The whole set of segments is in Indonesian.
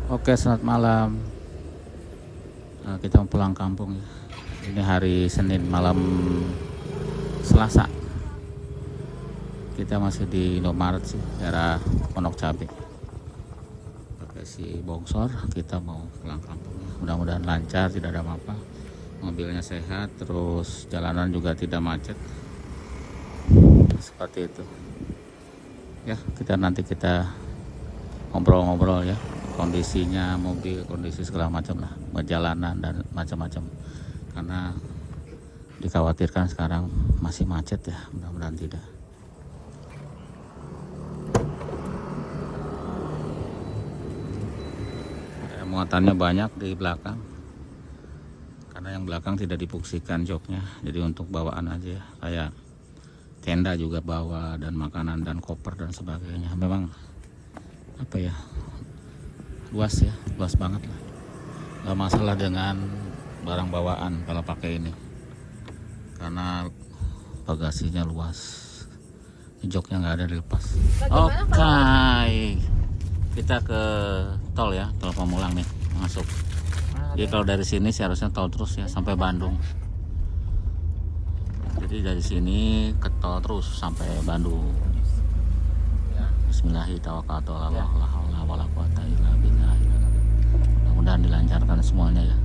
Oke, selamat malam. Kita mau pulang kampung ya. Ini hari Senin malam Selasa. Kita masih di Indomaret sih, daerah Pondok Cabe. Pakai si bongsor, kita mau pulang kampung. Mudah-mudahan lancar, tidak ada apa-apa. Mobilnya sehat, terus jalanan juga tidak macet. Seperti itu. Ya, nanti kita ngobrol-ngobrol ya. Kondisinya mobil, kondisi segala macam lah, perjalanan dan macam-macam. Karena dikhawatirkan sekarang masih macet ya, mudah-mudahan tidak. Muatannya banyak di belakang, karena yang belakang tidak difungsikan joknya, jadi untuk bawaan aja ya, kayak tenda juga bawa, dan makanan dan koper dan sebagainya. Memang apa ya, luas ya, luas banget lah. Gak masalah dengan barang bawaan kalau pakai ini, karena bagasinya luas, joknya nggak ada dilepas. Oke, kita ke tol ya, tol Pamulang nih masuk. Jadi kalau dari sini seharusnya tol terus ya sampai Bandung. Jadi dari sini ke tol terus sampai Bandung. Bismillahirrahmanirrahim. Mudah-mudahan dilancarkan semuanya ya.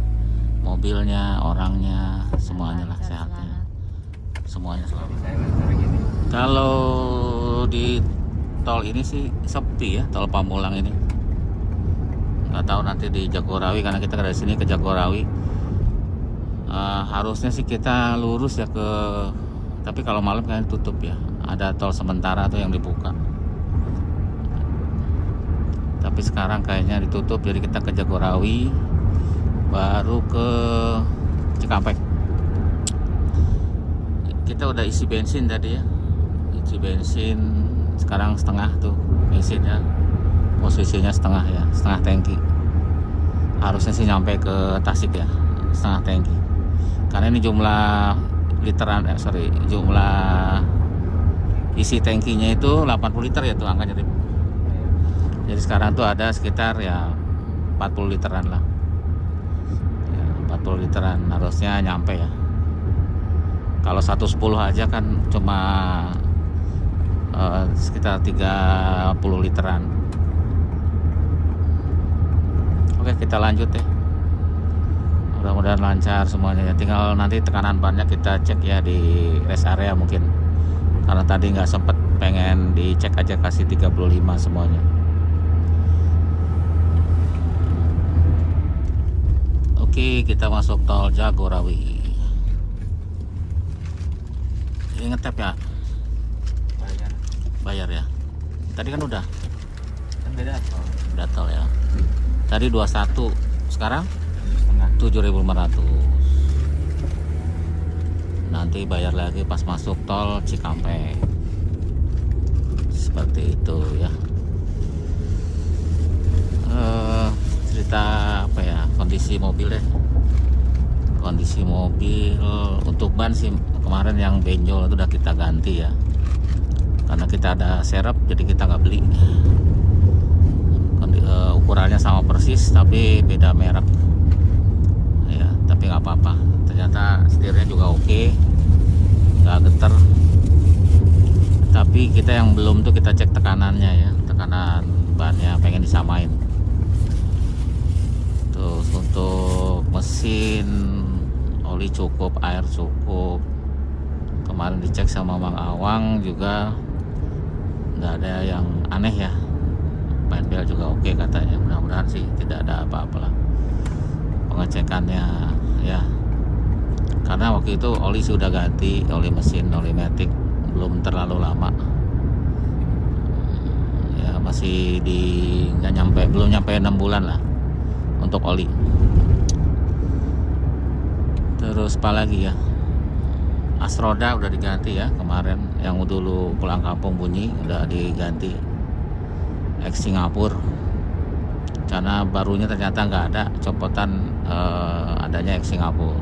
Mobilnya, orangnya, semuanya lah, sehatnya. Semuanya selamat. Kalau di tol ini sih sepi ya, tol Pamulang ini. Nggak tahu nanti di Jagorawi, karena kita dari sini ke Jagorawi. Harusnya sih kita lurus ya ke, tapi kalau malam kan tutup ya. Ada tol sementara tuh yang dibuka. Tapi sekarang kayaknya ditutup, jadi kita ke Jagorawi, baru ke Cikampek. Kita udah isi bensin tadi ya, isi bensin sekarang setengah tuh bensinnya, posisinya setengah ya, setengah tangki. Harusnya sih nyampe ke Tasik ya, setengah tangki, karena ini jumlah literan, jumlah isi tangkinya itu 80 liter ya tuh angkanya. Jadi sekarang tuh ada sekitar ya 40 literan lah ya, 40 literan harusnya nyampe ya. Kalau 110 aja kan cuma sekitar 30 literan. Oke, kita lanjut ya. Mudah-mudahan lancar semuanya ya. Tinggal nanti tekanan bannya kita cek ya di rest area mungkin, karena tadi nggak sempet, pengen dicek aja, kasih 35 semuanya. Oke, kita masuk tol Jagorawi. Ini ngetap ya? Bayar ya? Tadi kan udah? Kan beda tol. Beda tol ya. Tadi 21, sekarang 7.500. Nanti bayar lagi pas masuk tol Cikampek. Seperti itu ya. Cerita apa ya, kondisi mobil deh. Kondisi mobil untuk ban sih kemarin yang benjol itu udah kita ganti ya, karena kita ada serep, jadi kita nggak beli. Ukurannya sama persis tapi beda merek ya, tapi nggak apa-apa. Ternyata setirnya juga oke, nggak geter. Tapi kita yang belum tuh kita cek tekanannya ya, tekanan bannya pengen disamain. Terus untuk mesin, oli cukup, air cukup. Kemarin dicek sama Mang Awang juga nggak ada yang aneh ya. Bel juga oke katanya. Mudah-mudahan sih tidak ada apa-apa lah pengecekannya ya. Karena waktu itu oli sudah ganti, oli mesin, oli matic, belum terlalu lama. Ya masih belum nyampe 6 bulan lah untuk oli. Terus apa lagi ya, as roda udah diganti ya kemarin, yang dulu pulang kampung bunyi udah diganti, ex Singapura, karena barunya ternyata nggak ada copotan adanya ex Singapura.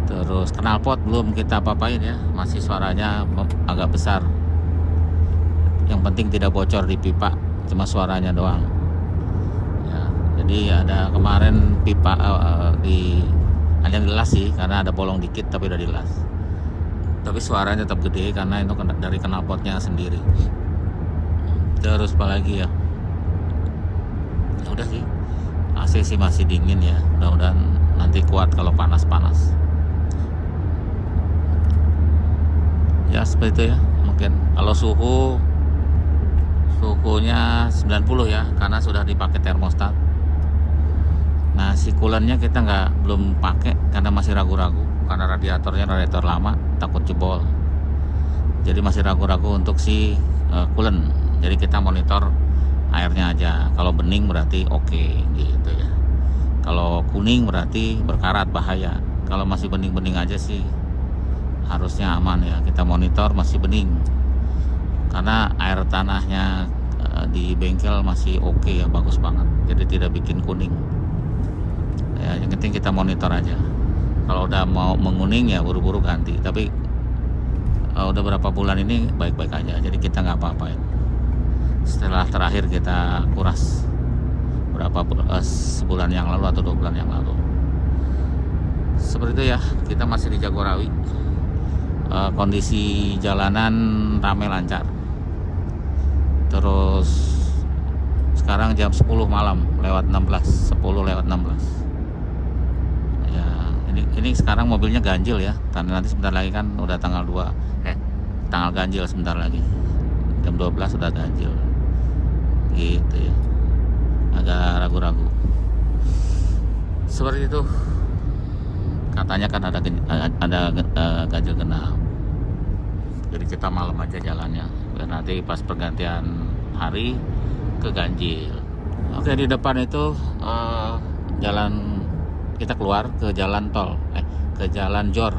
Terus knalpot belum kita apa-apain ya, masih suaranya agak besar. Yang penting tidak bocor di pipa, cuma suaranya doang. Jadi ada kemarin pipa ada yang dilas sih, karena ada bolong dikit tapi udah dilas. Tapi suaranya tetap gede karena itu dari knalpotnya sendiri. Terus apa lagi ya? Ya udah sih, AC sih masih dingin ya. Mudah-mudahan nanti kuat kalau panas-panas. Ya seperti itu ya. Mungkin kalau suhunya 90 ya, karena sudah dipakai termostat. Nah, si coolant-nya kita belum pakai karena masih ragu-ragu, karena radiator lama, takut jebol. Jadi masih ragu-ragu untuk si coolant. Jadi kita monitor airnya aja. Kalau bening berarti oke gitu ya. Kalau kuning berarti berkarat, bahaya. Kalau masih bening-bening aja sih harusnya aman ya. Kita monitor masih bening. Karena air tanahnya di bengkel masih oke ya, bagus banget. Jadi tidak bikin kuning. Ya, yang penting kita monitor aja. Kalau udah mau menguning ya buru-buru ganti. Tapi udah berapa bulan ini baik-baik aja. Jadi kita nggak apa-apain. Setelah terakhir kita kuras sebulan yang lalu atau 2 bulan yang lalu. Seperti itu ya. Kita masih di Jagorawi. Kondisi jalanan ramai lancar. Terus sekarang jam 10 malam lewat 16, 10 lewat 16. Ya, ini sekarang mobilnya ganjil ya. Karena nanti sebentar lagi kan udah tanggal ganjil sebentar lagi. Jam 12 udah ganjil. Gitu ya. Agak ragu-ragu. Seperti itu. Katanya kan ada ganjil genap. Jadi kita malam aja jalannya. Dan nanti pas pergantian hari ke ganjil. Oke, di depan itu jalan, kita keluar ke jalan tol, ke jalan Jor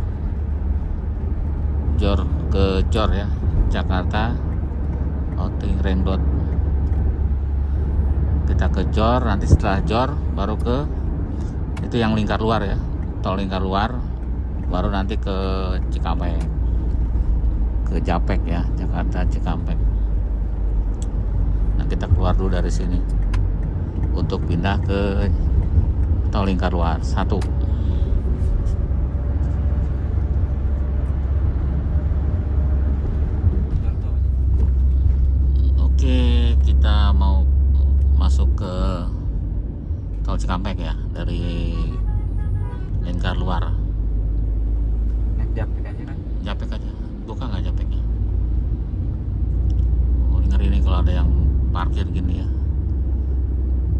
ke Jor ya, Jakarta Outing Ring Road. Kita ke Jor, nanti setelah Jor baru ke itu yang lingkar luar ya, tol lingkar luar, baru nanti ke Cikampek, ke Japek ya, Jakarta Cikampek. Nah, kita keluar dulu dari sini untuk pindah ke tol lingkar luar 1. Oke, kita mau masuk ke tol Cikampek ya, dari lingkar luar. Japek aja kan? Japek aja, buka nggak Japeknya? Oh, ngeri nih kalau ada yang parkir gini ya,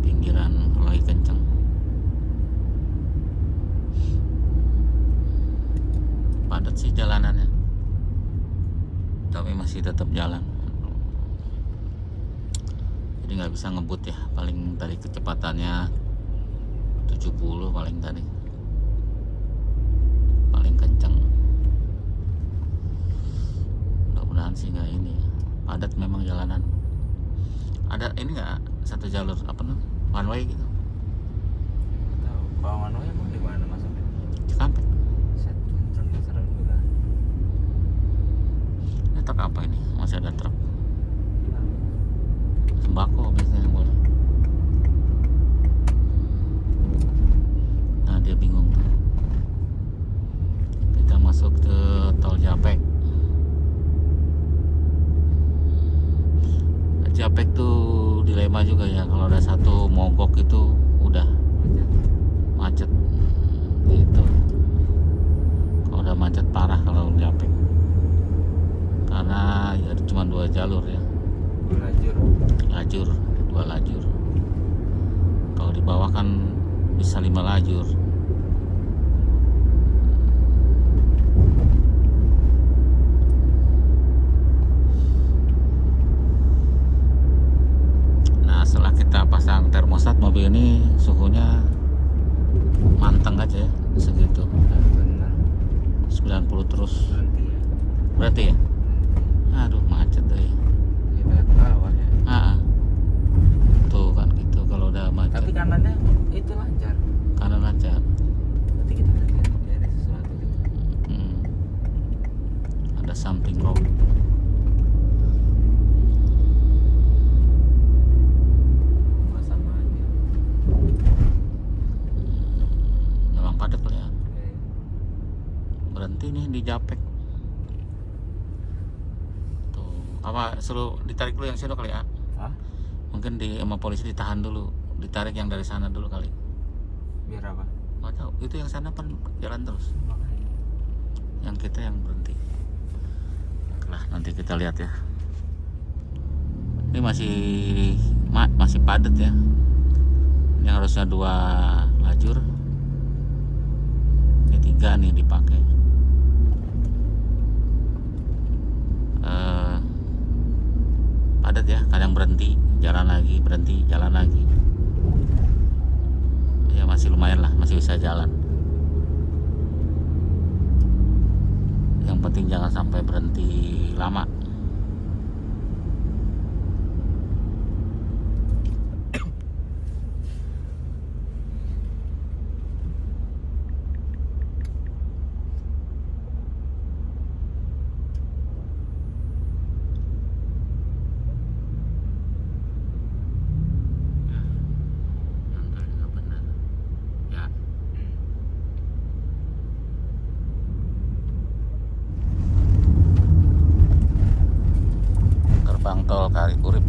pinggiran lagi kenceng. Padat sih jalanannya, tapi masih tetap jalan. Jadi nggak bisa ngebut ya, paling tadi kecepatannya 70 paling tadi, paling kenceng. Mudah-mudahan sih nggak ini ya. Padat memang jalanan. Ada ini nggak satu jalur apa nih, one way gitu? Tahu. Kalau one way emang di mana masuknya? Cikampek. Set kenceng serem juga. Ini truk apa ini? Masih ada truk sembako biasanya yang boleh. Nah, dia bingung tuh. Kita masuk ke tol Japek. Japek tuh dilema juga ya, kalau ada satu mogok itu udah macet gitu. Kalau udah macet parah kalau Japek, karena ya cuma 2 jalur ya, 2 lajur. Kalau di bawah kan bisa 5 lajur. Nah, setelah kita pasang termostat, mobil ini suhunya manteng aja ya, segitu. Benar. 90 terus. Berhenti ya. Berarti ya? Aduh, macet deh. Kita ke bawah ya. Tuh kan gitu, kalau udah macet. Tapi kanannya itu lancar. Kanan lancar. Berarti kita lihat ada sesuatu gitu. Ada something wrong. Sama aja. berhenti nih di Japek. Tuh, apa suruh ditarik dulu yang sini kali ya? Hah? Mungkin sama polisi ditahan dulu, ditarik yang dari sana dulu kali. Biar apa? Nggak tahu, itu yang sana kan jalan terus. Yang kita yang berhenti. Lah, nanti kita lihat ya. Ini masih padat ya. Ini harusnya 2 lajur. Ini 3 nih dipakai. Padat ya, kadang berhenti, jalan lagi, berhenti, jalan lagi. Ya masih lumayan lah, masih bisa jalan. Yang penting jangan sampai berhenti lama. Gerbang tol Kali Urip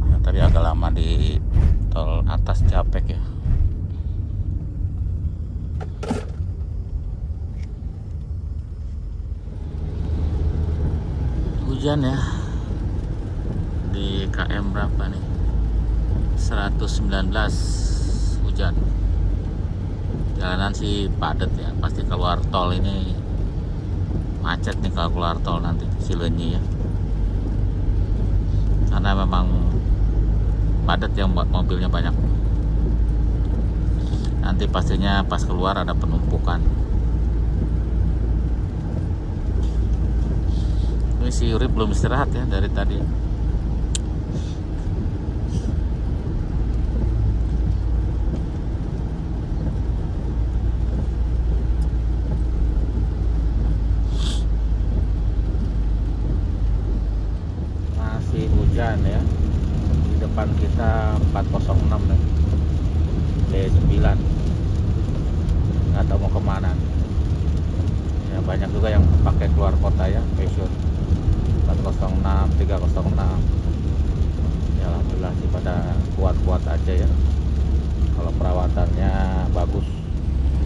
ya, tadi agak lama di tol atas Japek ya. Hujan ya di KM berapa nih, 119 hujan. Jalanan sih padat ya, pasti keluar tol ini macet nih kalau keluar tol nanti Cileunyi ya, karena memang padat yang mobilnya banyak. Nanti pastinya pas keluar ada penumpukan. Ini si Urip belum istirahat ya dari tadi. Hujan ya, di depan kita 406 ya, D9, nggak tahu mau kemana ya. Banyak juga yang pakai keluar kota ya, Passion 406, 306 ya. Alhamdulillah sih pada kuat-kuat aja ya, kalau perawatannya bagus.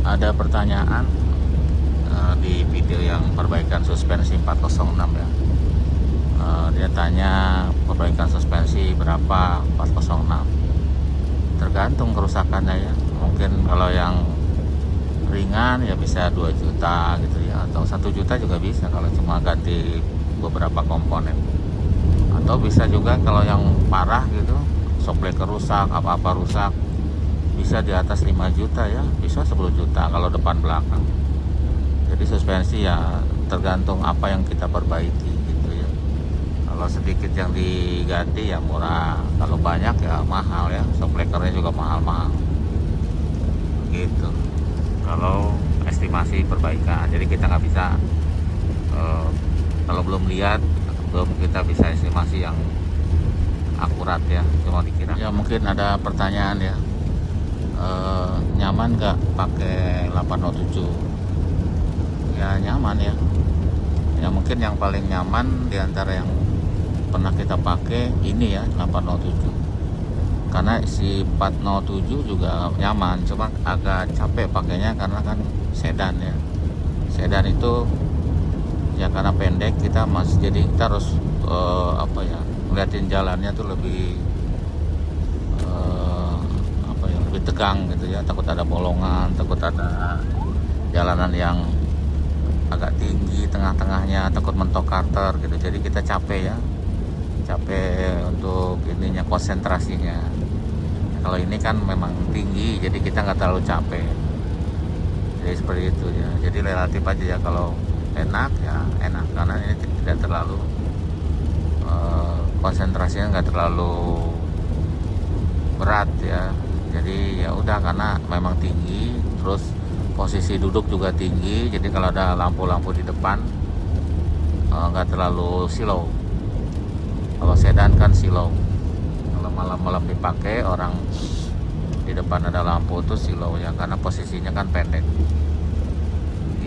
Ada pertanyaan di video yang perbaikan suspensi 406 ya. Dia tanya perbaikan suspensi berapa 406, tergantung kerusakannya ya. Mungkin kalau yang ringan ya bisa 2 juta gitu ya, atau 1 juta juga bisa kalau cuma ganti beberapa komponen. Atau bisa juga kalau yang parah gitu, shockbreaker rusak, apa-apa rusak, bisa di atas 5 juta ya, bisa 10 juta kalau depan belakang. Jadi suspensi ya tergantung apa yang kita perbaiki. Kalau sedikit yang diganti ya murah, kalau banyak ya mahal ya, shockbreakernya juga mahal-mahal gitu. Kalau estimasi perbaikan, jadi kita nggak bisa kalau belum lihat, belum kita bisa estimasi yang akurat ya, cuma dikira. Ya mungkin ada pertanyaan ya, nyaman nggak pakai 807? Ya nyaman ya. Ya mungkin yang paling nyaman diantara yang pernah kita pakai ini ya 807, karena si 407 juga nyaman, cuma agak capek pakainya karena kan sedan ya. Sedan itu ya karena pendek, kita harus ngeliatin jalannya tuh lebih lebih tegang gitu ya, takut ada bolongan, takut ada jalanan yang agak tinggi tengah-tengahnya, takut mentok karter gitu. Jadi kita capek untuk ininya, konsentrasinya. Kalau ini kan memang tinggi, jadi kita nggak terlalu capek. Jadi seperti itu ya. Jadi relatif aja ya, kalau enak ya enak, karena ini tidak terlalu konsentrasinya nggak terlalu berat ya. Jadi ya udah, karena memang tinggi, terus posisi duduk juga tinggi, jadi kalau ada lampu-lampu di depan nggak terlalu silau. Kalau sedan kan silau, kalau malam-malam dipakai orang di depan ada lampu tuh silau ya, karena posisinya kan pendek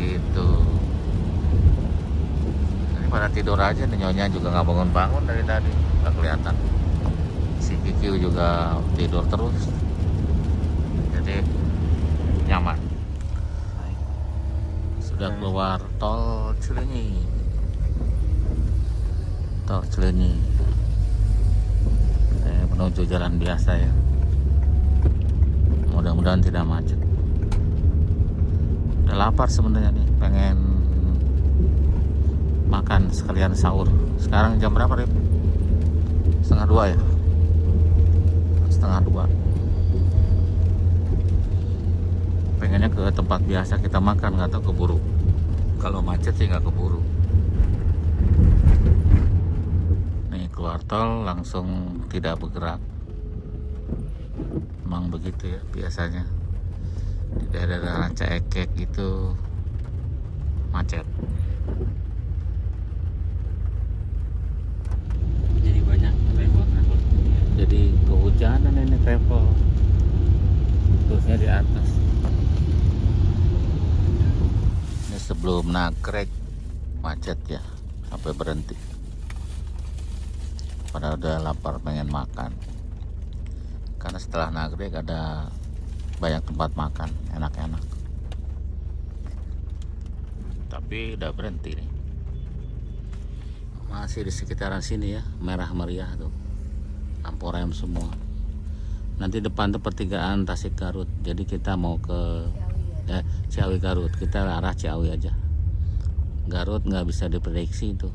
gitu. Ini pada tidur aja nih, Nyonya juga nggak bangun-bangun dari tadi, nggak kelihatan. Si Kiki juga tidur terus, jadi nyaman. Sudah keluar tol Cileunyi. Tol Cileunyi. Menuju jalan biasa ya. Mudah-mudahan tidak macet. Udah lapar sebenarnya nih, pengen makan sekalian sahur. Sekarang jam berapa, Rip? 1:30 ya? 1:30. Pengennya ke tempat biasa kita makan, nggak tahu keburu. Kalau macet sih nggak keburu. Nih keluar tol langsung tidak bergerak. Emang begitu ya biasanya. Di daerah Ranca Ekek itu macet. Jadi banyak travel. Jadi kehujanan ini travel, terusnya di atas. Ini sebelum Nagreg macet ya, sampai berhenti. Padahal udah lapar pengen makan. Karena setelah Nagreg ada banyak tempat makan enak-enak. Tapi udah berhenti nih. Masih di sekitaran sini ya, merah meriah tuh. Lampu rem semua. Nanti depan tuh pertigaan Tasik Garut. Jadi kita mau ke Ciawi Garut. Kita arah Ciawi aja. Garut nggak bisa diprediksi itu.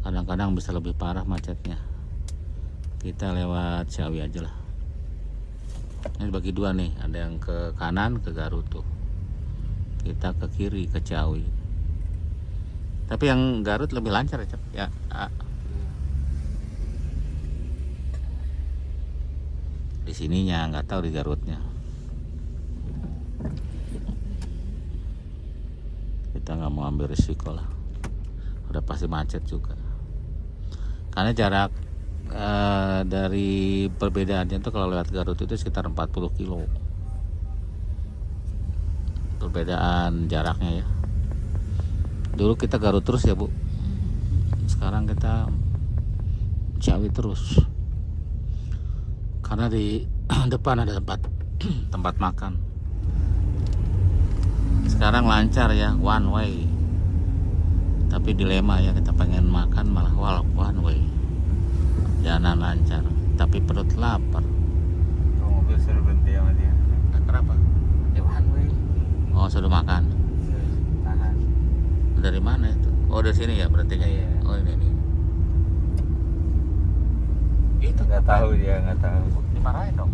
Kadang-kadang bisa lebih parah macetnya. Kita lewat Ciawi aja lah. Ini bagi dua nih, ada yang ke kanan ke Garut tuh. Kita ke kiri ke Ciawi. Tapi yang Garut lebih lancar ya, Cap? Ya. Di sininya nggak tahu di Garutnya. Kita nggak mau ambil risiko lah. Udah pasti macet juga. Karena jarak dari perbedaannya tuh kalau lewat Garut itu sekitar 40 kilo. Perbedaan jaraknya ya. Dulu kita Garut terus ya, Bu. Sekarang kita Ciawi terus. Karena di depan ada tempat makan. Sekarang lancar ya, one way. Tapi dilema ya, kita pengen makan malah one way. Jalan lancar, tapi perut lapar. Kalau mobil suruh berhenti sama dia. Kenapa? Ya one way. Oh, sudah makan. Tahan. Dari mana itu? Oh, dari sini ya berhentinya ya. Iya. Oh, ini nih. Itu Nggak tahu dia, nggak tahu. dimarahin dong.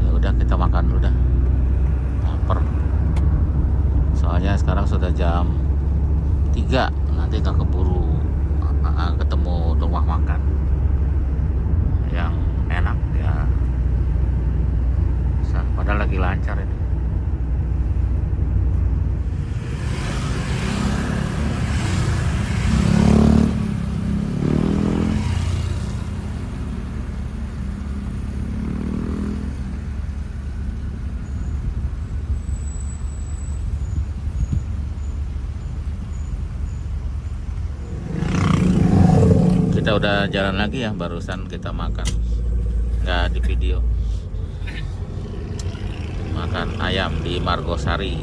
Ya udah kita makan dulu dah. Lapar. Soalnya sekarang sudah jam 3, nanti nggak keburu ketemu rumah makan yang enak ya. Padahal lagi lancar ini. Kita udah jalan lagi ya, barusan kita makan, nggak di video. Makan ayam di Margosari.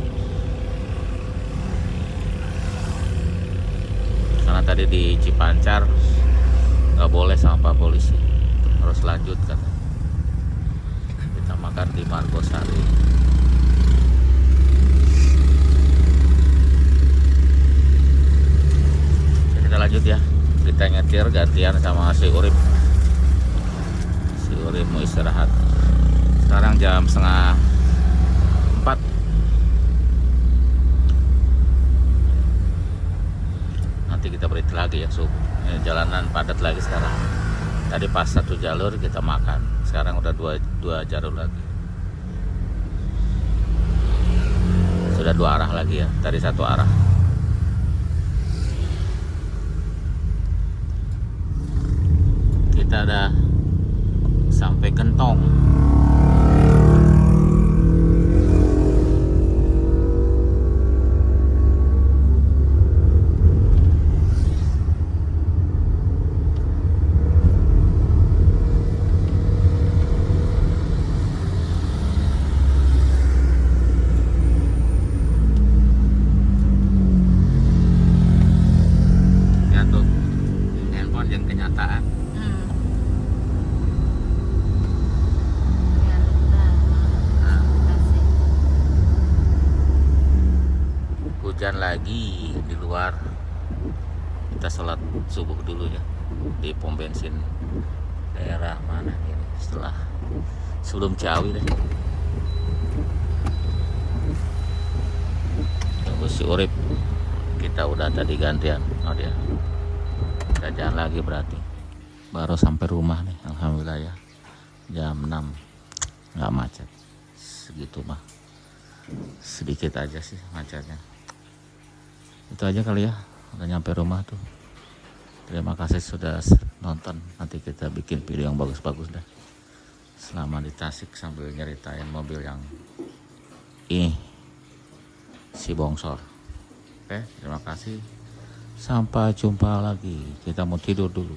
Karena tadi di Cipancar nggak boleh sama Pak Polisi, harus lanjut kan. Kita makan di Margosari. Oke, kita lanjut ya. Kita nyetir gantian sama si Urip. Si Urip mau istirahat. Sekarang jam 3:30. Nanti kita berhenti lagi ya subuh. Ini jalanan padat lagi sekarang. Tadi pas satu jalur kita makan. Sekarang udah dua jalur lagi. Sudah 2 arah lagi ya. Tadi 1 arah. kita udah sampai Gentong. Ya tuh, handphone yang kenyataan. Hujan lagi di luar. Kita sholat subuh dulu ya di pom bensin daerah mana ini, sebelum Ciawi deh. Tunggu si Urip, kita udah tadi gantian. Oh dia kita jalan lagi, berarti baru sampai rumah nih, alhamdulillah ya, jam 6, nggak macet segitu mah, sedikit aja sih macetnya. Itu aja kali ya, udah nyampe rumah tuh. Terima kasih sudah nonton. Nanti kita bikin video yang bagus-bagus dah, selama di Tasik sambil nyeritain mobil yang ini, si bongsor. Oke, terima kasih, sampai jumpa lagi. Kita mau tidur dulu.